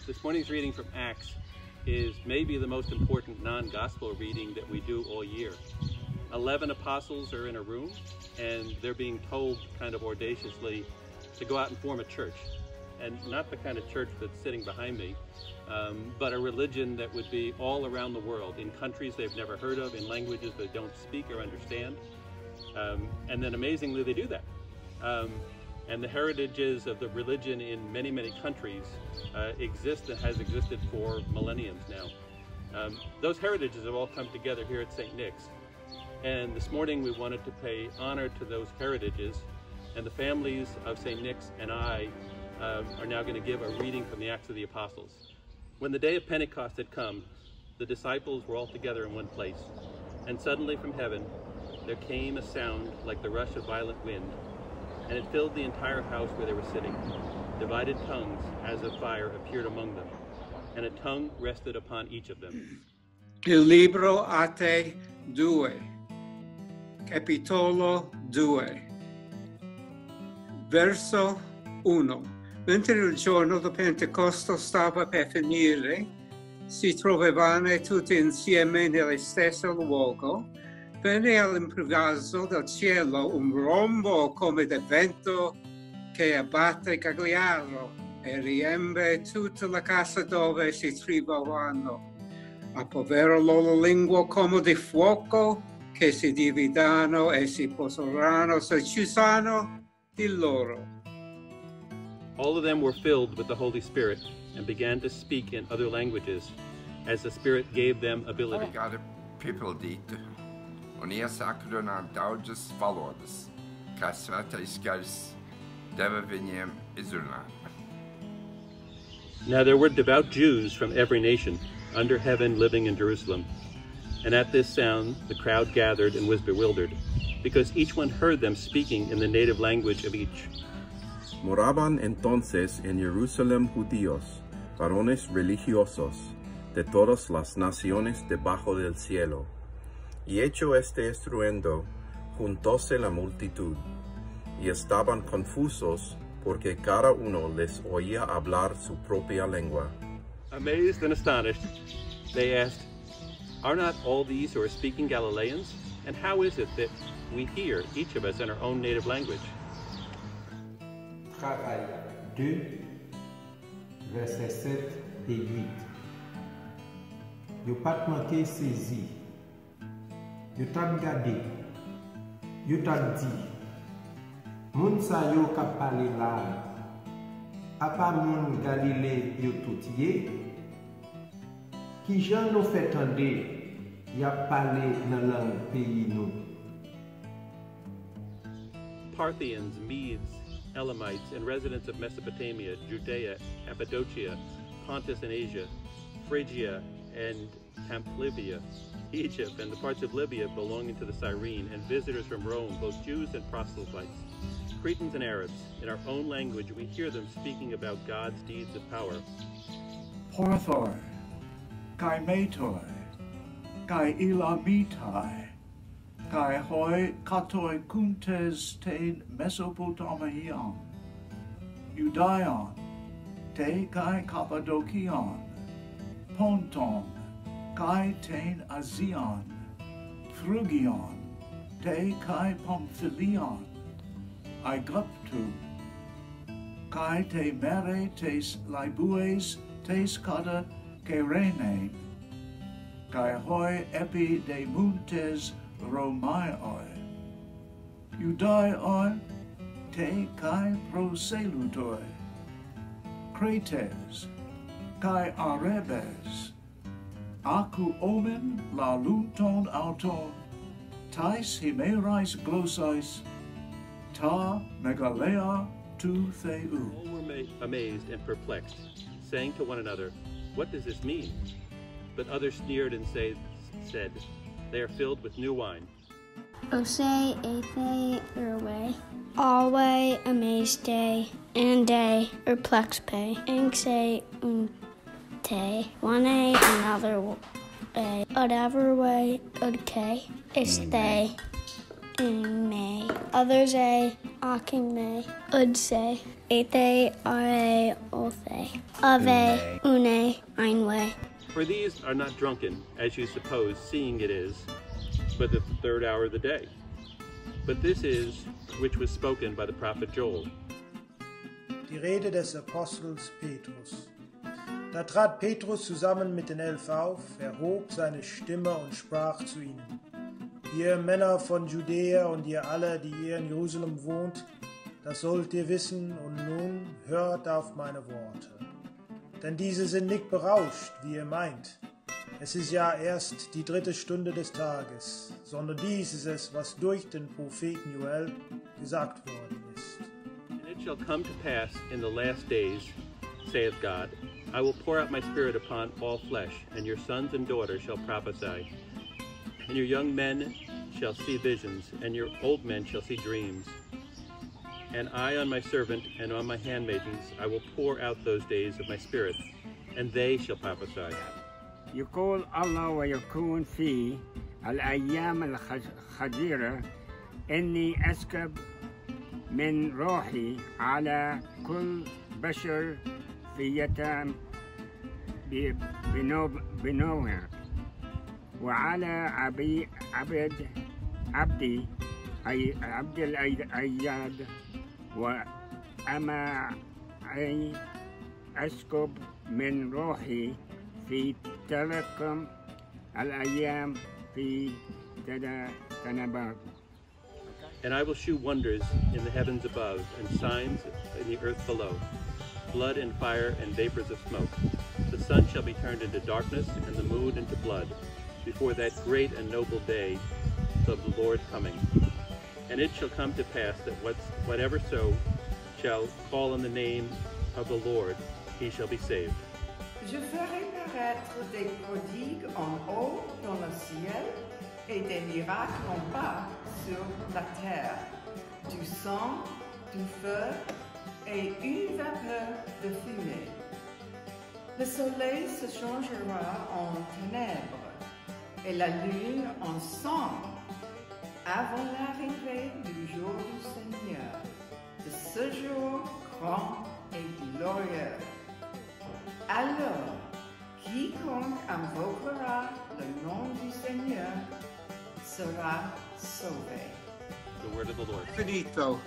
This morning's reading from Acts is maybe the most important non-gospel reading that we do all year. 11 apostles are in a room, and they're being told kind of audaciously to go out and form a church. And not the kind of church that's sitting behind me, but a religion that would be all around the world, in countries they've never heard of, in languages they don't speak or understand. And then amazingly, they do that. And the heritages of the religion in many, many countries exist and has existed for millenniums now. Those heritages have all come together here at St. Nick's. And this morning we wanted to pay honor to those heritages, and the families of St. Nick's and I are now going to give a reading from the Acts of the Apostles. When the day of Pentecost had come, the disciples were all together in one place, and suddenly from heaven there came a sound like the rush of violent wind, and it filled the entire house where they were sitting. Divided tongues as of fire appeared among them, and a tongue rested upon each of them. Il libro Atti 2, capitolo 2, verso 1. Mentre il giorno di Pentecoste stava per finire, si trovavano tutti insieme nello stesso luogo. Venne all'improvviso dal cielo un rombo come di vento che abbatte Cagliaro e riempie tutta la casa dove si trovavano. Approvarono loro lingua come di fuoco che si dividono e si posarono su ciascuno di loro. All of them were filled with the Holy Spirit and began to speak in other languages as the Spirit gave them ability. People dit, und ihr sagt an dauges valodas, kas svētais gars deva viņiem izrunāt. Now there were devout Jews from every nation under heaven living in Jerusalem. And at this sound the crowd gathered and was bewildered, because each one heard them speaking in the native language of each. Moraban entonces en Jerusalén judíos, varones religiosos, de todas las naciones debajo del cielo. Y hecho este estruendo, juntóse la multitud, y estaban confusos, porque cada uno les oía hablar su propia lengua. Amazed and astonished, they asked, "Are not all these who are speaking Galileans? And how is it that we hear, each of us, in our own native language?" Travail 2, versets 7 et 8. Yo pat manqué saisi. Yo tap gade. Yo tap di. Moun sa yo kap pale la. Apa moun Galilée yo tout ye. Ki jan nou fait tande, ya pale nan lang pays nou. Parthians, Medes, Elamites, and residents of Mesopotamia, Judea, Cappadocia, Pontus and Asia, Phrygia and Pamphylia, Egypt, and the parts of Libya belonging to the Cyrene, and visitors from Rome, both Jews and proselytes, Cretans and Arabs. In our own language, we hear them speaking about God's deeds of power. Porthor, kai metoi, kai ilamitai, kai hoi katoi kuntes ten Mesopotamian, Judaion, te kai Cappadocion, Ponton, kai ten Asian, Phrygion, te kai Pamphylion, Aegyptu, kai te mere tes Libues, tes kada Kyrene, kai hoi epi de muntes Romaioi, Judaioi, te kai proselutoi, Cretes, kai Arebes, aku omen la luton auton, tais himerais glossais, ta megalea tu theou. All were amazed and perplexed, saying to one another, "What does this mean?" But others sneered and said, "They are filled with new wine." Ose ethe erwe, always amazed day, and day perplexed pay, anxe te, one another way, whatever way, okay, is they, in may, others a, aking may, ud say. Ethe, are, othe. Ave, une, einwe. For these are not drunken, as you suppose, seeing it is, but the third hour of the day. But this is which was spoken by the prophet Joel. Die Rede des Apostels Petrus. Da trat Petrus zusammen mit den 11 auf, erhob seine Stimme und sprach zu ihnen: Ihr Männer von Judäa und ihr alle, die ihr in Jerusalem wohnt, das sollt ihr wissen, und nun hört auf meine Worte. Denn diese sind nicht berauscht, wie ihr meint. Es ist ja erst die 3. Stunde des Tages, sondern dies ist es, was durch den Propheten Joel gesagt worden ist. And it shall come to pass in the last days, saith God, I will pour out my Spirit upon all flesh, and your sons and daughters shall prophesy. And your young men shall see visions, and your old men shall see dreams. And I on my servant and on my handmaidens I will pour out those days of my Spirit, and they shall prophesy. يقول الله ويكون في الأيام الخطيرة إني أسكب من روحي على كل بشر في يتم بنوها وعلى عبدي عبد الأياد وأما أسكب من روحي في تلكم الأيام في تنبات. And I will shew wonders in the heavens above, and signs in the earth below, blood and fire and vapors of smoke. The sun shall be turned into darkness, and the moon into blood, before that great and noble day of the Lord coming. And it shall come to pass that whatever so shall call on the name of the Lord, he shall be saved. Je ferai paraître des prodigues en haut dans le ciel et des miracles en bas sur la terre, du sang, du feu et une vapeur de fumée. Le soleil se changera en ténèbres et la lune en sang avant l'arrivée du jour du Seigneur, de ce jour grand et glorieux. Alors, quiconque invoquera le nom du Seigneur sera sauvé. The word of the Lord. Finito.